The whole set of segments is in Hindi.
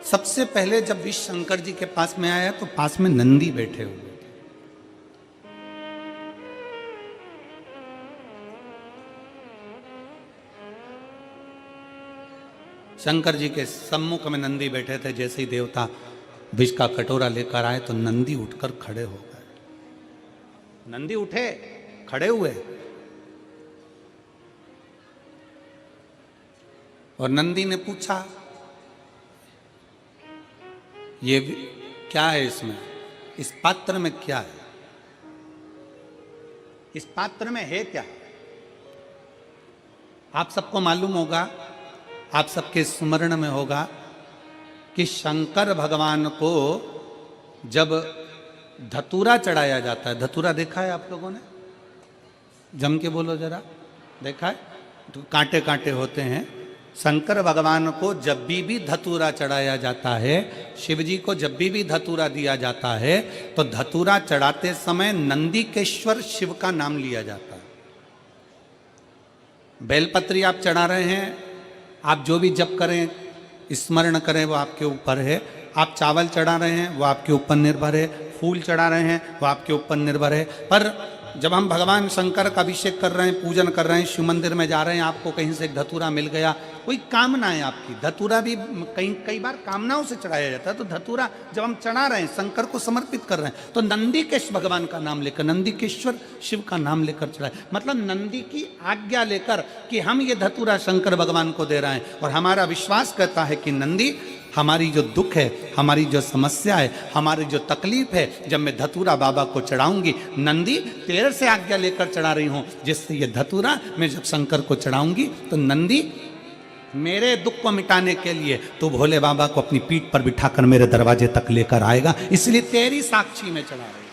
सबसे पहले जब विश्व शंकर जी के पास में आया तो पास में नंदी बैठे हुए थे। शंकर जी के सम्मुख में नंदी बैठे थे। जैसे ही देवता विष का कटोरा लेकर आए तो नंदी उठकर खड़े हो गए। नंदी उठे, खड़े हुए, और नंदी ने पूछा, ये क्या है, इसमें, इस पात्र में क्या है, इस पात्र में है क्या? आप सबको मालूम होगा, आप सबके स्मरण में होगा कि शंकर भगवान को जब धतूरा चढ़ाया जाता है, धतूरा देखा है आप लोगों ने? जम के बोलो जरा, देखा है? तो कांटे कांटे होते हैं। शंकर भगवान को जब भी धतूरा चढ़ाया जाता है, शिव जी को जब भी धतूरा दिया जाता है, तो धतूरा चढ़ाते समय नंदीकेश्वर शिव का नाम लिया जाता है। बेलपत्री आप चढ़ा रहे हैं, आप जो भी जप करें, स्मरण करें, वो आपके ऊपर है। आप चावल चढ़ा रहे हैं, वो आपके ऊपर निर्भर है। फूल चढ़ा रहे हैं, वो आपके ऊपर निर्भर है। पर जब हम भगवान शंकर का अभिषेक कर रहे हैं, पूजन कर रहे हैं, शिव मंदिर में जा रहे हैं, आपको कहीं से एक धतूरा मिल गया, कोई कामना है आपकी, धतूरा भी कई बार कामनाओं से चढ़ाया जाता है। तो धतूरा जब हम चढ़ा रहे हैं, शंकर को समर्पित कर रहे हैं, तो नंदीकेश भगवान का नाम लेकर, नंदीकेश्वर शिव का नाम लेकर चढ़ाए, मतलब नंदी की आज्ञा लेकर कि हम ये धतूरा शंकर भगवान को दे रहे हैं। और हमारा विश्वास कहता है कि नंदी, हमारी जो दुख है, हमारी जो समस्या है, हमारी जो तकलीफ है, जब मैं धतूरा बाबा को चढ़ाऊंगी, नंदी तेरे से आज्ञा लेकर चढ़ा रही हूं, जिससे ये धतूरा मैं जब शंकर को चढ़ाऊंगी तो नंदी मेरे दुख को मिटाने के लिए तो भोले बाबा को अपनी पीठ पर बिठाकर मेरे दरवाजे तक लेकर आएगा, इसलिए तेरी साक्षी में चढ़ा रही हूं।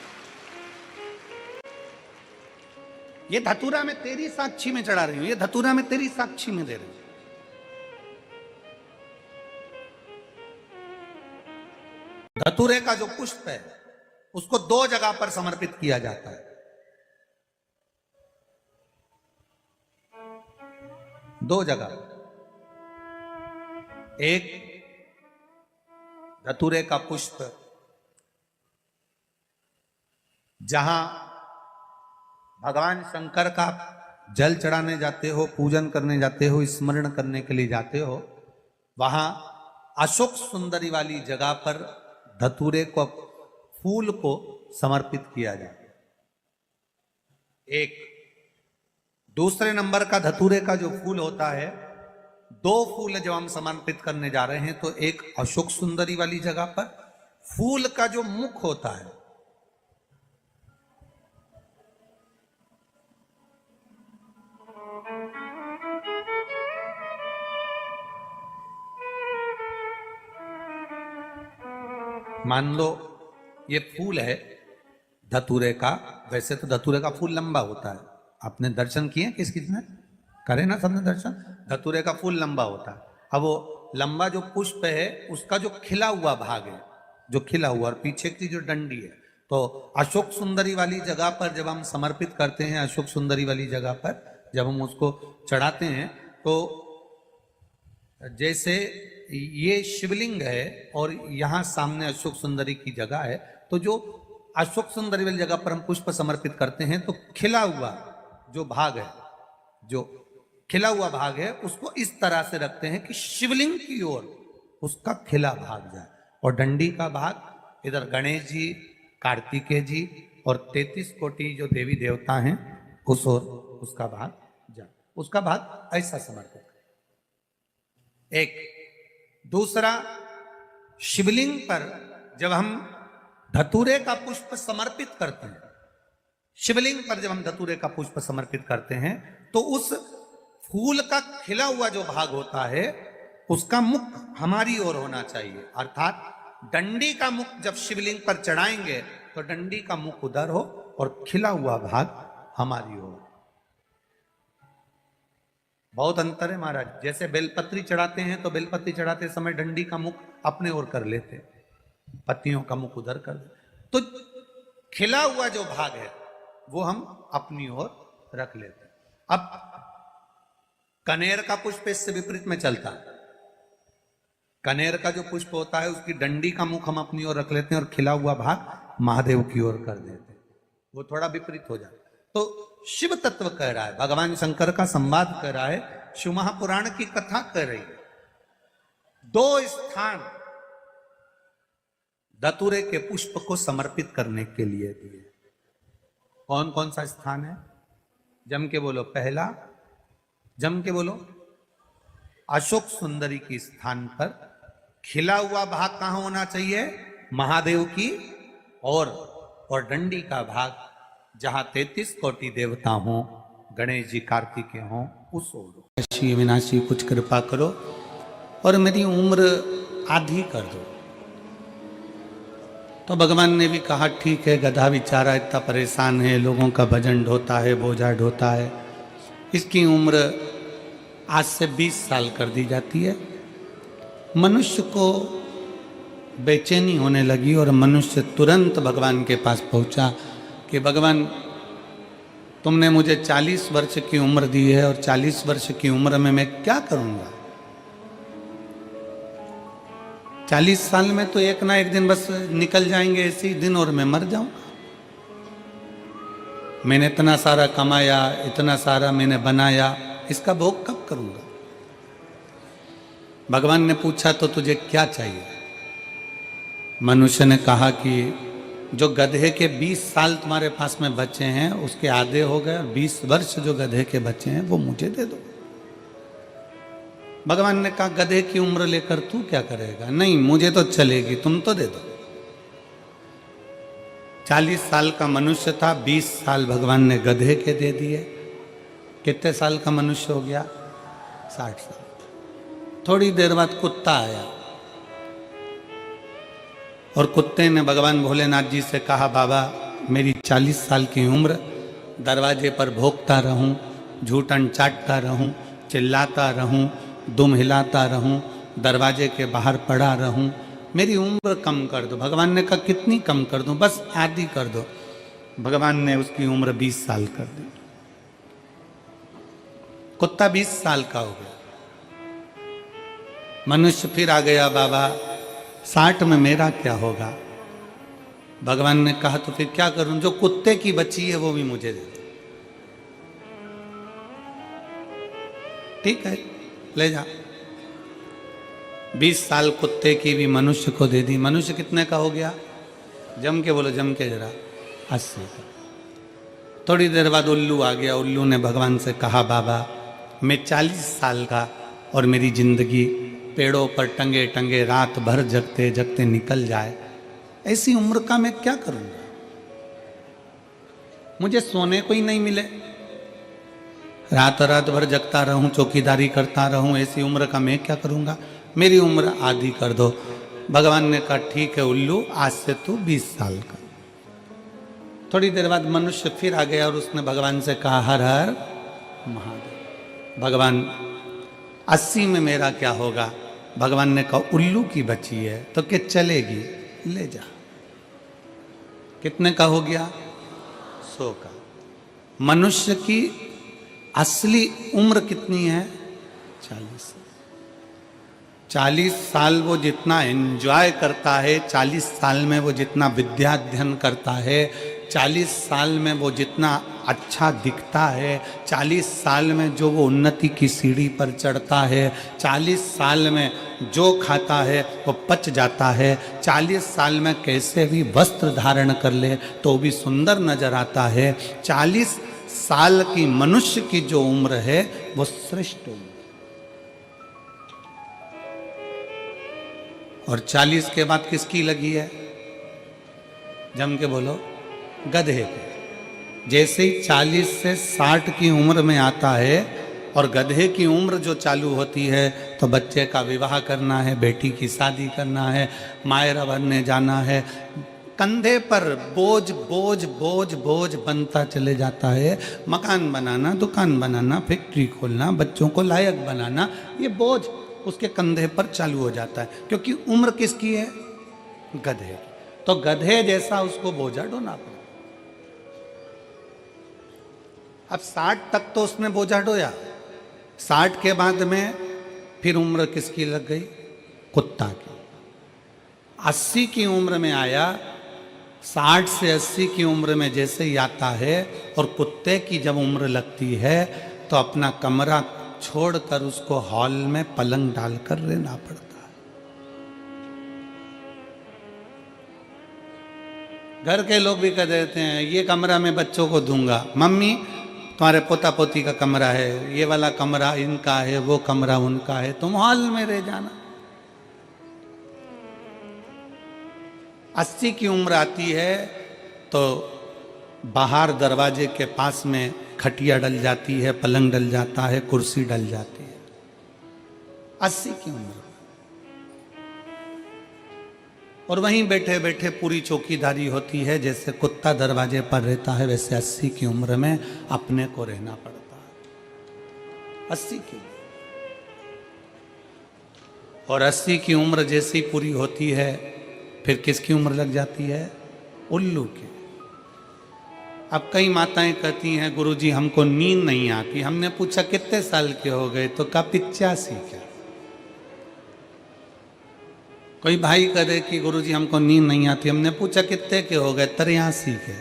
ये धतूरा मैं तेरी साक्षी में चढ़ा रही हूं, ये धतूरा मैं तेरी साक्षी में दे रही हूं। धतूरे का जो पुष्प है, उसको 2 जगह पर समर्पित किया जाता है। 2 जगह। एक, धतूरे का पुष्प जहां भगवान शंकर का जल चढ़ाने जाते हो, पूजन करने जाते हो, स्मरण करने के लिए जाते हो, वहां अशोक सुंदरी वाली जगह पर धतूरे को, फूल को समर्पित किया जाए। एक। दूसरे नंबर का धतूरे का जो फूल होता है, 2 फूल जब हम समर्पित करने जा रहे हैं, तो एक अशोक सुंदरी वाली जगह पर, फूल का जो मुख होता है, मान लो ये फूल है धतूरे का। वैसे तो धतूरे का फूल लंबा होता है, आपने दर्शन किए किस ने करे ना, सबने दर्शन। धतूरे का फूल लंबा होता है। अब वो लंबा जो पुष्प है, उसका जो खिला हुआ भाग है, जो खिला हुआ, और पीछे की जो डंडी है, तो अशोक सुंदरी वाली जगह पर जब हम समर्पित करते हैं, अशोक सुंदरी वाली जगह पर जब हम उसको चढ़ाते हैं, तो जैसे ये शिवलिंग है और यहाँ सामने अशोक सुंदरी की जगह है, तो जो अशोक सुंदरी वाली जगह पर हम पुष्प समर्पित करते हैं, तो खिला हुआ जो भाग है, जो खिला हुआ भाग है, उसको इस तरह से रखते हैं कि शिवलिंग की ओर उसका खिला भाग जाए, और डंडी का भाग इधर गणेश जी, कार्तिकेय जी और 33 कोटि जो देवी देवता हैं, उस ओर उसका भाग जाए, उसका भाग ऐसा समर्पित करें। एक। दूसरा, शिवलिंग पर जब हम धतूरे का पुष्प समर्पित करते हैं, शिवलिंग पर जब हम धतूरे का पुष्प समर्पित करते हैं, तो उस फूल का खिला हुआ जो भाग होता है, उसका मुख हमारी ओर होना चाहिए। अर्थात डंडी का मुख जब शिवलिंग पर चढ़ाएंगे, तो डंडी का मुख उधर हो और खिला हुआ भाग हमारी ओर। बहुत अंतर है महाराज। जैसे बेलपत्री चढ़ाते हैं, तो बेलपत्री चढ़ाते समय डंडी का मुख अपने ओर कर लेते, पत्तियों का मुख उधर कर दे, तो खिला हुआ जो भाग है वो हम अपनी ओर रख लेते। अब कनेर का पुष्प इससे विपरीत में चलता। कनेर का जो पुष्प होता है उसकी डंडी का मुख हम अपनी ओर रख लेते हैं और खिला हुआ भाग महादेव की ओर कर देते हैं, वो थोड़ा विपरीत हो जाता है। तो शिव तत्व कह रहा है, भगवान शंकर का संवाद कर रहा है, शिव महापुराण की कथा कर रही है। दो स्थान धतूरे के पुष्प को समर्पित करने के लिए दिए। कौन कौन सा स्थान है? जम के बोलो। पहला, जम के बोलो। अशोक सुंदरी के स्थान पर खिला हुआ भाग कहां होना चाहिए? महादेव की और डंडी का भाग जहां 33 कोटि देवता हों, गणेश जी कार्तिकेय हों, उस ओर। श्री विनाशी कुछ कृपा करो और मेरी उम्र आधी कर दो। तो भगवान ने भी कहा ठीक है, गधा बेचारा इतना परेशान है, लोगों का भजन ढोता है, बोझा ढोता है, इसकी उम्र आज से 20 साल कर दी जाती है। मनुष्य को बेचैनी होने लगी और मनुष्य तुरंत भगवान के पास पहुंचा कि भगवान तुमने मुझे 40 वर्ष की उम्र दी है और 40 वर्ष की उम्र में मैं क्या करूंगा? 40 साल में तो एक ना एक दिन बस निकल जाएंगे ऐसे ही दिन और मैं मर जाऊंगा। मैंने इतना सारा कमाया, इतना सारा मैंने बनाया, इसका भोग कब करूंगा? भगवान ने पूछा तो तुझे क्या चाहिए? मनुष्य ने कहा कि जो गधे के 20 साल तुम्हारे पास में बचे हैं उसके आधे हो गए, 20 वर्ष जो गधे के बचे हैं वो मुझे दे दो। भगवान ने कहा गधे की उम्र लेकर तू क्या करेगा? नहीं, मुझे तो चलेगी, तुम तो दे दो। 40 साल का मनुष्य था, 20 साल भगवान ने गधे के दे दिए। कितने साल का मनुष्य हो गया? 60 साल। थोड़ी देर बाद कुत्ता आया और कुत्ते ने भगवान भोलेनाथ जी से कहा बाबा मेरी 40 साल की उम्र, दरवाजे पर भोंकता रहूं, झूठन चाटता रहूं, चिल्लाता रहूं, दुम हिलाता रहूं, दरवाजे के बाहर पड़ा रहूं, मेरी उम्र कम कर दो। भगवान ने कहा कितनी कम कर दूं? बस आधी कर दो। भगवान ने उसकी उम्र 20 साल कर दी। कुत्ता 20 साल का हो गया। मनुष्य फिर आ गया, बाबा 60 में मेरा क्या होगा? भगवान ने कहा तो फिर क्या करूं? जो कुत्ते की बची है वो भी मुझे दे दो। ठीक है, ले जा। 20 साल कुत्ते की भी मनुष्य को दे दी। मनुष्य कितने का हो गया? जम के बोलो, जम के जरा। 80 का। थोड़ी देर बाद उल्लू आ गया। उल्लू ने भगवान से कहा बाबा मैं 40 साल का और मेरी जिंदगी पेड़ों पर टंगे टंगे रात भर जगते जगते निकल जाए, ऐसी उम्र का मैं क्या करूंगा? मुझे सोने को ही नहीं मिले, रात रात भर जगता रहूं, चौकीदारी करता रहूं, ऐसी उम्र का मैं क्या करूंगा? मेरी उम्र आधी कर दो। भगवान ने कहा ठीक है उल्लू, आज से तू 20 साल का। थोड़ी देर बाद मनुष्य फिर आ गया और उसने भगवान से कहा हर हर महादेव। भगवान 80 में मेरा क्या होगा? भगवान ने कहा उल्लू की बची है तो क्या चलेगी, ले जा। कितने का हो गया? 100 का। मनुष्य की असली उम्र कितनी है? 40। 40 साल वो जितना एंजॉय करता है, 40 साल में वो जितना विद्याध्ययन करता है, 40 साल में वो जितना अच्छा दिखता है, 40 साल में जो वो उन्नति की सीढ़ी पर चढ़ता है, 40 साल में जो खाता है वो पच जाता है, 40 साल में कैसे भी वस्त्र धारण कर ले तो भी सुंदर नजर आता है। 40 साल की मनुष्य की जो उम्र है वो श्रेष्ठ उम्र। और 40 के बाद किसकी लगी है? जम के बोलो, गधे के। जैसे ही 40 से 60 की उम्र में आता है और गधे की उम्र जो चालू होती है तो बच्चे का विवाह करना है, बेटी की शादी करना है, मायरा बनने जाना है, कंधे पर बोझ बोझ बोझ बोझ बनता चले जाता है। मकान बनाना, दुकान बनाना, फैक्ट्री खोलना, बच्चों को लायक बनाना, ये बोझ उसके कंधे पर चालू हो जाता है। क्योंकि उम्र किसकी है? गधे। तो गधे जैसा उसको बोझा ढोना पड़ता। अब 60 तक तो उसने बोझा ढोया, 60 के बाद में फिर उम्र किसकी लग गई? कुत्ता की। 80 की उम्र में आया, 60 से 80 की उम्र में जैसे ही आता है और कुत्ते की जब उम्र लगती है तो अपना कमरा छोड़कर उसको हॉल में पलंग डालकर रहना पड़ता है। घर के लोग भी कह देते हैं ये कमरा मैं बच्चों को दूंगा, मम्मी तुम्हारे पोता पोती का कमरा है, ये वाला कमरा इनका है, वो कमरा उनका है, तुम हॉल में रह जाना। 80 की उम्र आती है तो बाहर दरवाजे के पास में खटिया डल जाती है, पलंग डल जाता है, कुर्सी डल जाती है। 80 की उम्र और वहीं बैठे बैठे पूरी चौकीदारी होती है। जैसे कुत्ता दरवाजे पर रहता है वैसे 80 की उम्र में अपने को रहना पड़ता है। 80 की और 80 की उम्र जैसी पूरी होती है फिर किसकी उम्र लग जाती है? उल्लू की। अब कई माताएं कहती हैं गुरुजी हमको नींद नहीं आती। हमने पूछा कितने साल के हो गए तो कहा 85 के। कोई भाई करे कि गुरुजी हमको नींद नहीं आती। हमने पूछा कितने के हो गए? 83 के।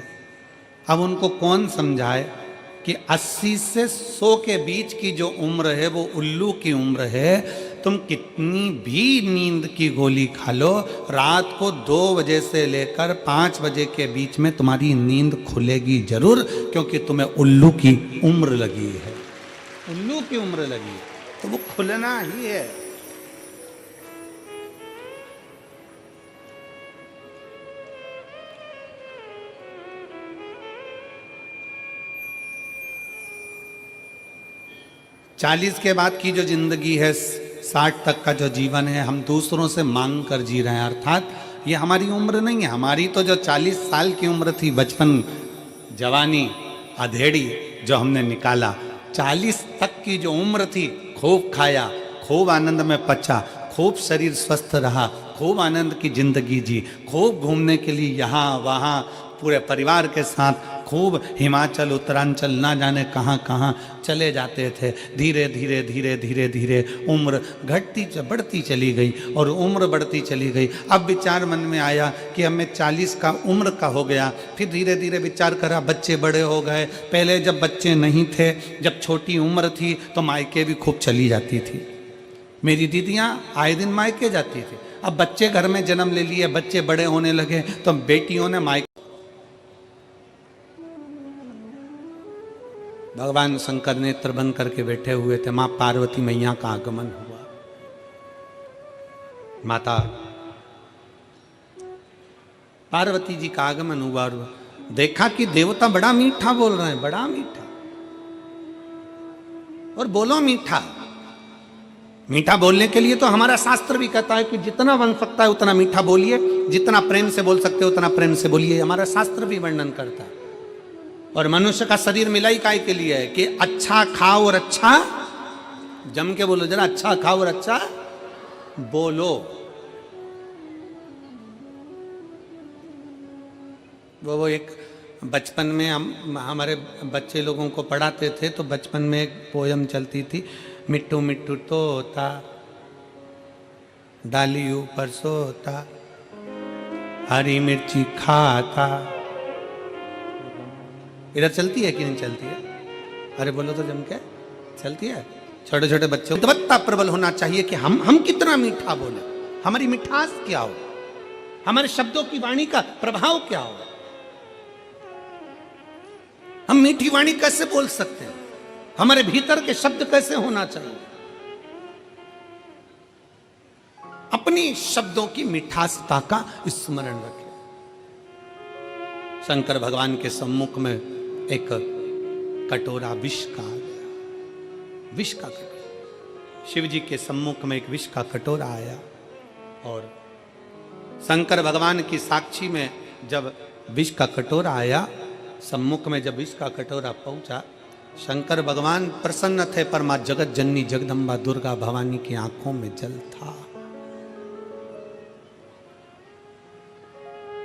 अब उनको कौन समझाए कि 80 से 100 के बीच की जो उम्र है वो उल्लू की उम्र है। तुम कितनी भी नींद की गोली खा लो, रात को 2 बजे से लेकर 5 बजे के बीच में तुम्हारी नींद खुलेगी जरूर, क्योंकि तुम्हें उल्लू की उम्र लगी है। उल्लू की उम्र लगी है तो वो खुलना ही है। चालीस के बाद की जो जिंदगी है, 60 तक का जो जीवन है, हम दूसरों से मांग कर जी रहे हैं। अर्थात ये हमारी उम्र नहीं है। हमारी तो जो 40 साल की उम्र थी, बचपन, जवानी, अधेड़ी जो हमने निकाला, 40 तक की जो उम्र थी, खूब खाया, खूब आनंद में पचा, खूब शरीर स्वस्थ रहा, खूब आनंद की जिंदगी जी, खूब घूमने के लिए यहाँ वहाँ पूरे परिवार के साथ खूब हिमाचल उत्तरांचल ना जाने कहाँ कहाँ चले जाते थे। धीरे धीरे धीरे धीरे धीरे उम्र घटती बढ़ती चली गई और उम्र बढ़ती चली गई। अब विचार मन में आया कि अब मैं 40 का उम्र का हो गया। फिर धीरे धीरे विचार करा, बच्चे बड़े हो गए। पहले जब बच्चे नहीं थे, जब छोटी उम्र थी तो मायके भी खूब चली जाती थी। मेरी दीदियाँ आए दिन मायके जाती थी। अब बच्चे घर में जन्म ले लिए, बच्चे बड़े होने लगे तो बेटियों ने मायके। भगवान शंकर नेत्र बंद करके बैठे हुए थे। मां पार्वती मैया का आगमन हुआ। माता पार्वती जी का आगमन हुआ और देखा कि देवता बड़ा मीठा बोल रहे हैं, बड़ा मीठा। और बोलो मीठा। मीठा बोलने के लिए तो हमारा शास्त्र भी कहता है कि जितना बन सकता है उतना मीठा बोलिए, जितना प्रेम से बोल सकते हो उतना प्रेम से बोलिए। हमारा शास्त्र भी वर्णन करता है। और मनुष्य का शरीर मिलाई काय के लिए है कि अच्छा खाओ और अच्छा, जम के बोलो जरा, अच्छा खाओ और अच्छा बोलो। वो एक बचपन में हम हमारे बच्चे लोगों को पढ़ाते थे तो बचपन में एक पोयम चलती थी, मिट्टू मिट्टू तोता डाली ऊपर सोता, हरी मिर्ची खाता। इधर चलती है कि नहीं चलती है? अरे बोलो तो जम के, चलती है। छोटे छोटे बच्चों को विद्वत्ता प्रबल होना चाहिए कि हम कितना मीठा बोले, हमारी मिठास क्या हो, हमारे शब्दों की वाणी का प्रभाव क्या हो। हम मीठी वाणी कैसे बोल सकते हैं, हमारे भीतर के शब्द कैसे होना चाहिए। अपनी शब्दों की मिठासता का स्मरण रखें। शंकर भगवान के सम्मुख में एक कटोरा विष का आ गया, विष का कटोरा। शिव जी के सम्मुख में एक विष का कटोरा आया और शंकर भगवान की साक्षी में जब विष का कटोरा आया, सम्मुख में जब विष का कटोरा पहुंचा, शंकर भगवान प्रसन्न थे पर मां जगत जननी जगदम्बा दुर्गा भवानी की आंखों में जल था।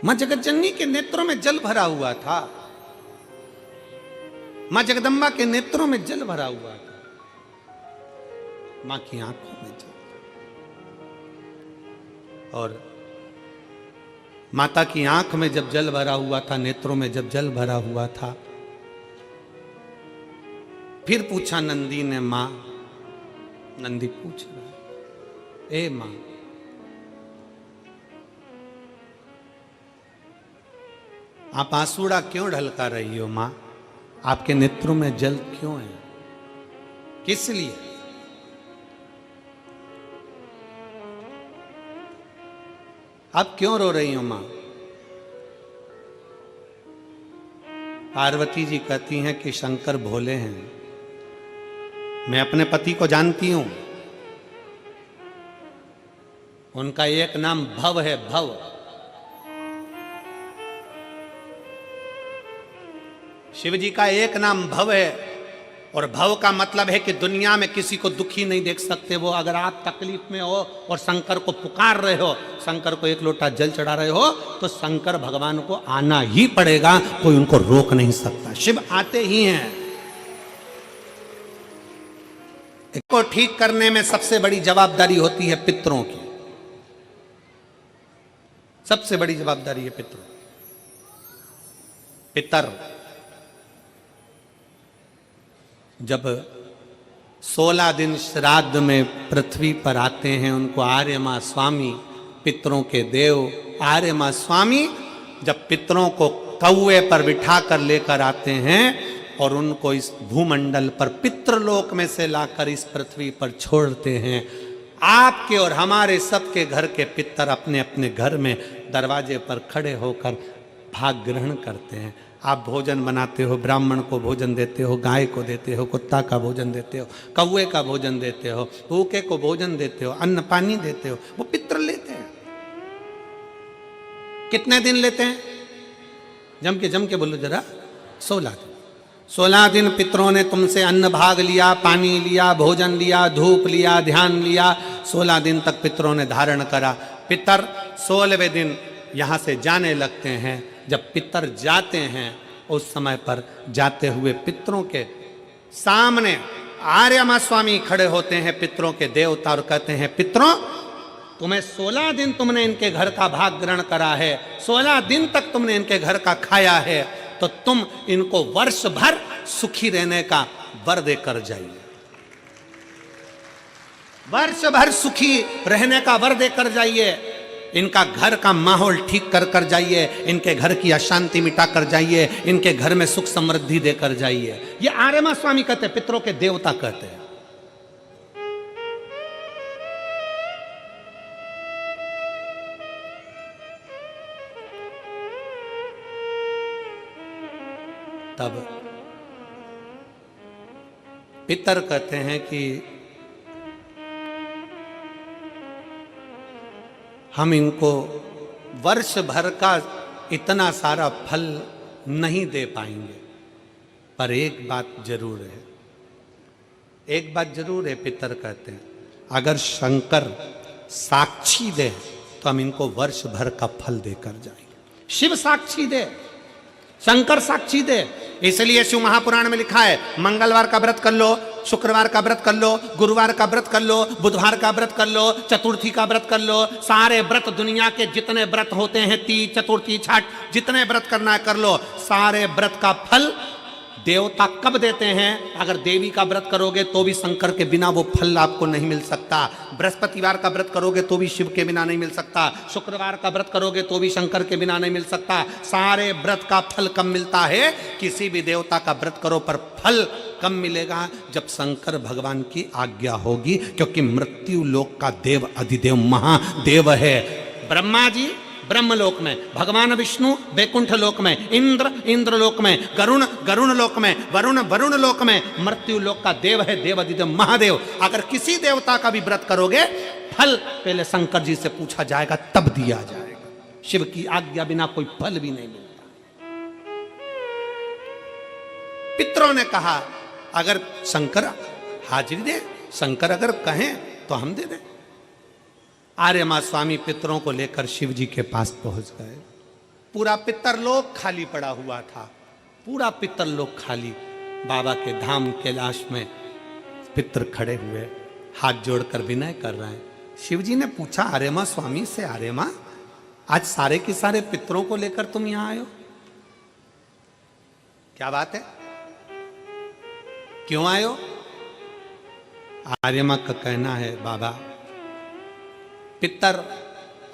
मां जगत जननी के नेत्रों में जल भरा हुआ था। मां जगदम्बा के नेत्रों में जल भरा हुआ था, मां की आंखों में जल। और माता की आंख में जब जल भरा हुआ था, नेत्रों में जब जल भरा हुआ था, फिर पूछा नंदी ने, मां, नंदी पूछ रहा है, ए मां, आप आंसुड़ा क्यों ढलका रही हो मां? आपके नेत्रों में जल क्यों है? किस लिए? आप क्यों रो रही हो मां? पार्वती जी कहती हैं कि शंकर भोले हैं, मैं अपने पति को जानती हूं, उनका एक नाम भव है, भव। शिव जी का एक नाम भव है, और भव का मतलब है कि दुनिया में किसी को दुखी नहीं देख सकते वो। अगर आप तकलीफ में हो और शंकर को पुकार रहे हो, शंकर को एक लोटा जल चढ़ा रहे हो, तो शंकर भगवान को आना ही पड़ेगा, कोई उनको रोक नहीं सकता, शिव आते ही हैं। इसको ठीक करने में सबसे बड़ी जवाबदारी होती है पितरों की, सबसे बड़ी जवाबदारी है पितरों। पितर जब 16 दिन श्राद्ध में पृथ्वी पर आते हैं, उनको आर्य मां स्वामी, पितरों के देव आर्य मां स्वामी जब पितरों को कौए पर बिठा कर लेकर आते हैं और उनको इस भूमंडल पर पितृलोक में से लाकर इस पृथ्वी पर छोड़ते हैं, आपके और हमारे सबके घर के पितर अपने अपने घर में दरवाजे पर खड़े होकर भाग ग्रहण करते हैं। आप भोजन बनाते हो, ब्राह्मण को भोजन देते हो, गाय को देते हो, कुत्ता का भोजन देते हो, कौवे का भोजन देते हो, भूखे को भोजन देते हो, अन्न पानी देते हो, वो पितर लेते हैं। कितने दिन लेते हैं? जम के बोलो जरा, 16 दिन। 16 दिन पितरों ने तुमसे अन्न भाग लिया, पानी लिया, भोजन लिया, धूप लिया, ध्यान लिया, 16 दिन तक पितरों ने धारण करा। पितर 16वें दिन यहां से जाने लगते हैं। जब पितर जाते हैं उस समय पर जाते हुए पितरों के सामने आर्य मां स्वामी खड़े होते हैं, पितरों के देवता, और कहते हैं, पितरों, तुम्हें 16 दिन तुमने इनके घर का भाग ग्रहण करा है, 16 दिन तक तुमने इनके घर का खाया है, तो तुम इनको वर्ष भर सुखी रहने का वर देकर जाइए, वर्ष भर सुखी रहने का वर देकर जाइए, इनका घर का माहौल ठीक कर कर जाइए, इनके घर की अशांति मिटा कर जाइए, इनके घर में सुख समृद्धि देकर जाइए। ये आर्य मां स्वामी कहते हैं, पितरों के देवता कहते हैं। तब पितर कहते हैं कि हम इनको वर्ष भर का इतना सारा फल नहीं दे पाएंगे, पर एक बात जरूर है, एक बात जरूर है, पितर कहते हैं, अगर शंकर साक्षी दे तो हम इनको वर्ष भर का फल देकर जाएंगे। शिव साक्षी दे, शंकर साक्षी दे। इसलिए शिव महापुराण में लिखा है, मंगलवार का व्रत कर लो, शुक्रवार का व्रत कर लो, गुरुवार का व्रत कर लो, बुधवार का व्रत कर लो, चतुर्थी का व्रत कर लो, सारे व्रत दुनिया के जितने व्रत होते हैं, तीज, चतुर्थी, छठ, जितने व्रत करना है कर लो। सारे व्रत का फल देवता कब देते हैं? अगर देवी का व्रत करोगे तो भी शंकर के बिना वो फल आपको नहीं मिल सकता, बृहस्पतिवार का व्रत करोगे तो भी शिव के बिना नहीं मिल सकता, शुक्रवार का व्रत करोगे तो भी शंकर के बिना नहीं मिल सकता। सारे व्रत का फल कब मिलता है? किसी भी देवता का व्रत करो पर फल कब मिलेगा? जब शंकर भगवान की आज्ञा होगी, क्योंकि मृत्यु लोक का देव अधिदेव महादेव है। ब्रह्मा जी ब्रह्मलोक में, भगवान विष्णु वैकुंठ लोक में, इंद्र इंद्रलोक में, गरुण गरुण लोक में, वरुण वरुण लोक में, मृत्यु लोक का देव है देव अधिदेव महादेव। अगर किसी देवता का भी व्रत करोगे, फल पहले शंकर जी से पूछा जाएगा, तब दिया जाएगा। शिव की आज्ञा बिना कोई फल भी नहीं मिलता। पितरों ने कहा, अगर शंकर हाजिरी दे, शंकर अगर कहें तो हम दे दें। आर्य मां स्वामी पितरों को लेकर शिव जी के पास पहुंच गए। पूरा पितरलोक खाली पड़ा हुआ था, पूरा पितरलोक खाली। बाबा के धाम कैलाश में पितर खड़े हुए हाथ जोड़कर विनय कर रहे हैं, शिव जी ने पूछा आर्यमा स्वामी से, आर्यमा आज सारे के सारे पितरों को लेकर तुम यहां आए हो, क्या बात है, क्यों आए हो? आर्यमा का कहना है बाबा, पितर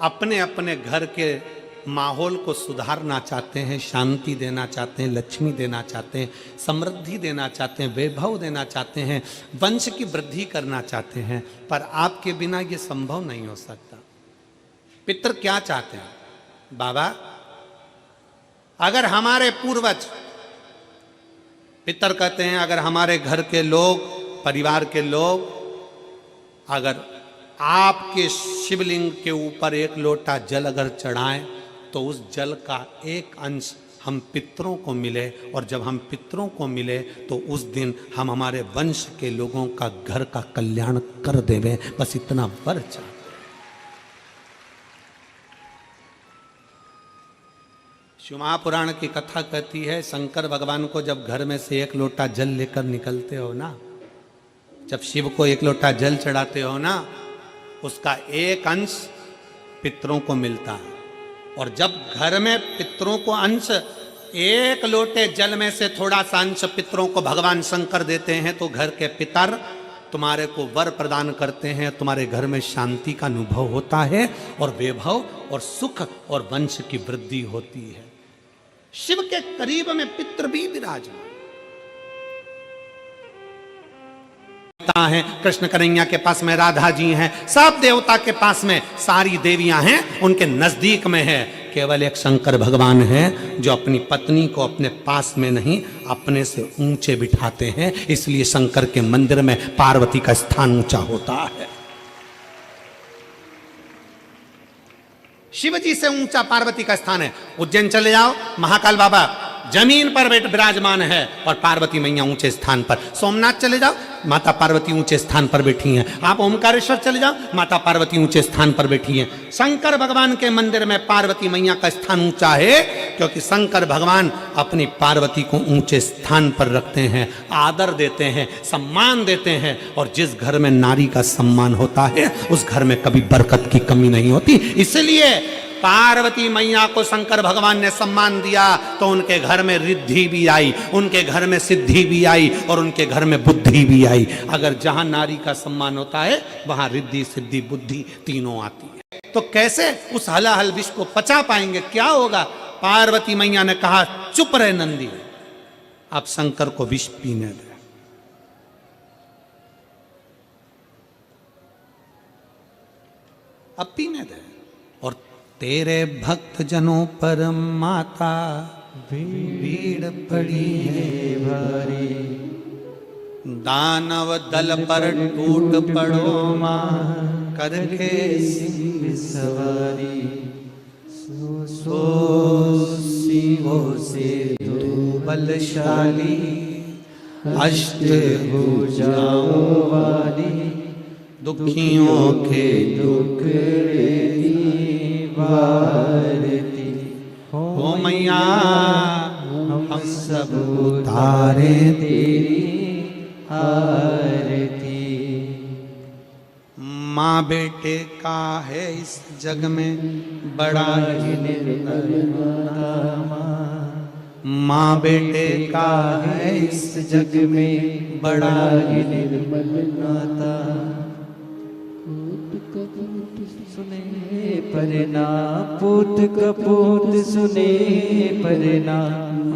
अपने अपने घर के माहौल को सुधारना चाहते हैं, शांति देना चाहते हैं, लक्ष्मी देना चाहते हैं, समृद्धि देना चाहते हैं, वैभव देना चाहते हैं, वंश की वृद्धि करना चाहते हैं, पर आपके बिना यह संभव नहीं हो सकता। पितर क्या चाहते हैं? बाबा अगर हमारे पूर्वज, पितर कहते हैं अगर हमारे घर के लोग, परिवार के लोग अगर आपके शिवलिंग के ऊपर एक लोटा जल अगर चढ़ाएं तो उस जल का एक अंश हम पितरों को मिले, और जब हम पितरों को मिले तो उस दिन हम हमारे वंश के लोगों का घर का कल्याण कर देवे, बस इतना वर चाहते। शिव महापुराण की कथा कहती है, शंकर भगवान को जब घर में से एक लोटा जल लेकर निकलते हो ना, जब शिव को एक लोटा जल चढ़ाते हो ना, उसका एक अंश पितरों को मिलता है, और जब घर में पितरों को अंश, एक लोटे जल में से थोड़ा सा अंश पितरों को भगवान शंकर देते हैं, तो घर के पितर तुम्हारे को वर प्रदान करते हैं, तुम्हारे घर में शांति का अनुभव होता है, और वैभव और सुख और वंश की वृद्धि होती है। शिव के करीब में पितर भी विराजमान है, कृष्ण कन्हैया के पास में राधा जी हैं, सब देवता के पास में सारी देवियां हैं, उनके नजदीक में है, केवल एक शंकर भगवान है जो अपनी पत्नी को अपने पास में नहीं अपने से ऊंचे बिठाते हैं, इसलिए शंकर के मंदिर में पार्वती का स्थान ऊंचा होता है। शिव जी से ऊंचा पार्वती का स्थान है। उज्जैन चले जाओ, महाकाल बाबा जमीन पर विराजमान है और पार्वती मैया ऊंचे स्थान पर। सोमनाथ चले जाओ, माता पार्वती ऊंचे स्थान पर बैठी हैं। आप ओमकारेश्वर चले जाओ, माता पार्वती ऊंचे स्थान पर बैठी हैं। शंकर भगवान के मंदिर में पार्वती मैया का स्थान ऊंचा है, क्योंकि शंकर भगवान अपनी पार्वती को ऊंचे स्थान पर रखते हैं, आदर देते हैं, सम्मान देते हैं, और जिस घर में नारी का सम्मान होता है उस घर में कभी बरकत की कमी नहीं होती। इसलिए पार्वती मैया को शंकर भगवान ने सम्मान दिया तो उनके घर में रिद्धि भी आई, उनके घर में सिद्धि भी आई, और उनके घर में बुद्धि भी आई। अगर जहां नारी का सम्मान होता है वहां रिद्धि सिद्धि बुद्धि तीनों आती है। तो कैसे उस हलाहल विष को पचा पाएंगे? क्या होगा? पार्वती मैया ने कहा, चुप रहे नंदी, आप शंकर को विष पीने दे। अब पीने दे। और तेरे भक्त जनों पर माता भीड़ पड़ी है भारी, दानव दल पर टूट पड़ो मां करके सिंह सवारी। सो सिंहों से तू बलशाली, अष्ट भुजाओं वाली, दुखियों के दुख वारती हो मैया, हम सब उतारे तेरी आरती। माँ बेटे का है इस जग में बड़ा ही निर्मल नाता, माँ बेटे का है इस जग में बड़ा ही निर्मल नाता। सुने परना पूत कपूत सुने परना,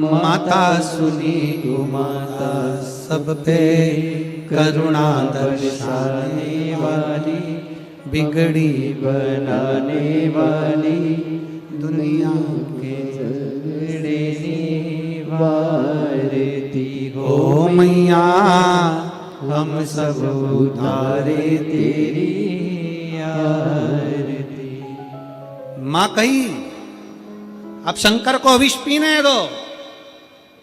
माता सुनी गो माता सब पे करुणा दर्शाने वाली, बिगड़ी बनाने वाली, दुनिया के झगड़े निवारती हो मैया, हम सब उतारे तेरी आरती। मां कही, अब शंकर को विष पीने दो,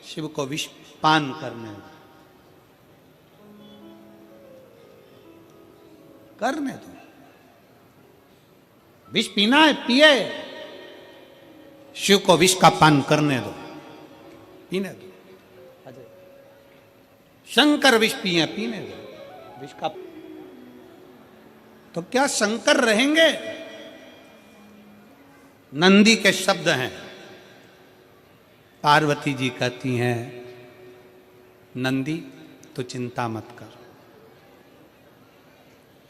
शिव को विष पान करने दो, करने दो। विष पीना है, पिए, शिव को विष का पान करने दो, पीने दो। शंकर विष पिए, पीने दो विष का। तो क्या शंकर रहेंगे? नंदी के शब्द हैं। पार्वती जी कहती हैं, नंदी तो चिंता मत कर।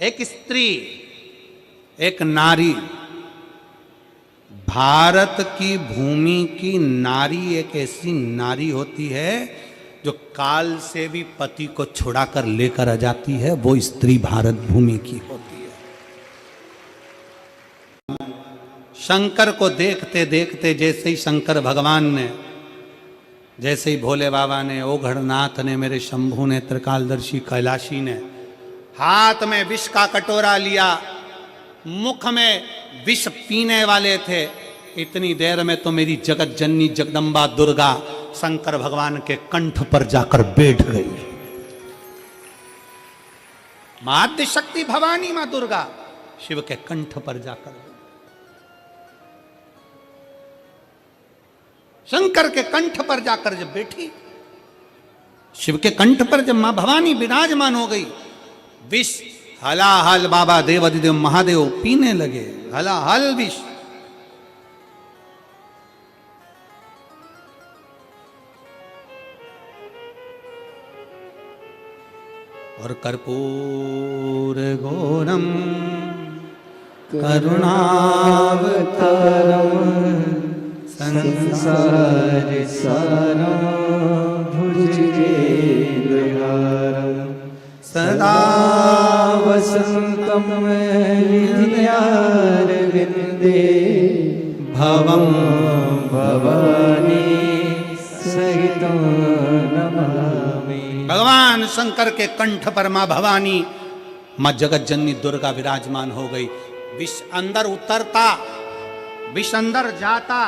एक स्त्री, एक नारी, भारत की भूमि की नारी एक ऐसी नारी होती है जो काल से भी पति को छुड़ाकर लेकर आ जाती है, वो स्त्री भारत भूमि की होती है। शंकर को देखते देखते जैसे ही शंकर भगवान ने, जैसे ही भोले बाबा ने, ओघड़नाथ ने, मेरे शंभू ने, त्रिकालदर्शी कैलाशी ने हाथ में विष का कटोरा लिया, मुख में विष पीने वाले थे, इतनी देर में तो मेरी जगत जननी जगदम्बा दुर्गा शंकर भगवान के कंठ पर जाकर बैठ गई। माध्य शक्ति भवानी मां दुर्गा शिव के कंठ पर जाकर, शंकर के कंठ पर जाकर जब बैठी, शिव के कंठ पर जब मां भवानी विराजमान हो गई, विष हलाहल बाबा देवाधिदेव महादेव पीने लगे, हलाहल विष। और कर्पूर घोरम करुणावतारम संसार सारम भुजगेन्द्रहारम सदा वसंतम हृदयारविंदे भवं भवानी सहितं नमामि। भगवान शंकर के कंठ पर मां भवानी, मां जगत जननी दुर्गा विराजमान हो गई। विष अंदर उतरता, विष अंदर जाता,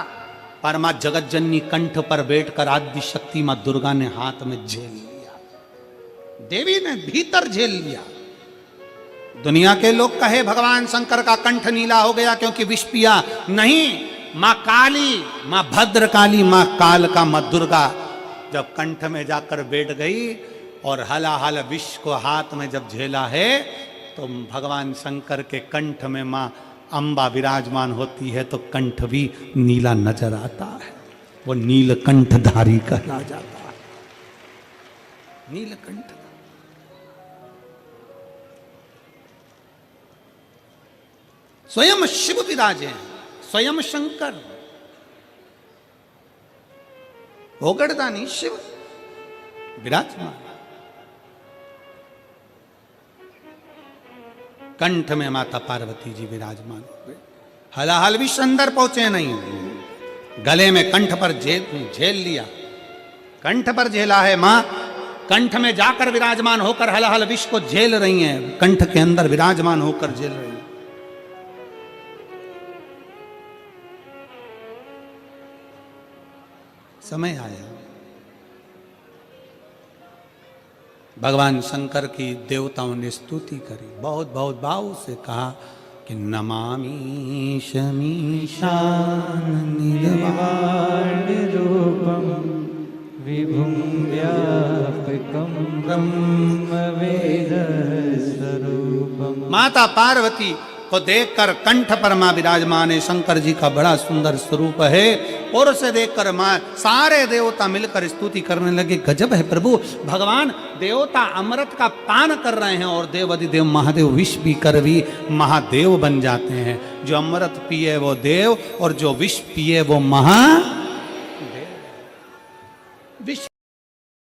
पर मां जगत जननी कंठ पर बैठकर आदि शक्ति मां दुर्गा ने हाथ में झेल लिया, देवी ने भीतर झेल लिया। दुनिया के लोग कहे भगवान शंकर का कंठ नीला हो गया क्योंकि विष पिया, नहीं, मां काली, मां भद्रकाली, मां काल का मां दुर्गा जब कंठ में जाकर बैठ गई और हलाहल विष को हाथ में जब झेला है, तो भगवान शंकर के कंठ में मां अंबा विराजमान होती है, तो कंठ भी नीला नजर आता है। वो नीलकंठधारी कहला जाता है, नीलकंठ। स्वयं शिव विराजे हैं, स्वयं शंकर, ओगड़दानी शिव विराजमान। कंठ में माता पार्वती जी विराजमान हो गए। हलाहल विष अंदर पहुंचे नहीं, गले में कंठ पर झेल लिया, कंठ पर झेला है मां, कंठ में जाकर विराजमान होकर हलाहल विष को झेल रही हैं, कंठ के अंदर विराजमान होकर झेल रही हैं। समय आया, भगवान शंकर की देवताओं ने स्तुति करी, बहुत बहुत भाव से कहा कि नमामि शमीशाननिर्वाणरूपं विभुं व्यापकं ब्रह्मवेदस्वरूपम्। माता पार्वती को देखकर कंठ पर मां विराजमान है, शंकर जी का बड़ा सुंदर स्वरूप है, और उसे देखकर मां सारे देवता मिलकर स्तुति करने लगे, गजब है प्रभु, भगवान देवता अमृत का पान कर रहे हैं और देवाधिदेव महादेव विष पी कर भी महादेव बन जाते हैं। जो अमृत पिए वो देव और जो विष पिए वो महादेव। विष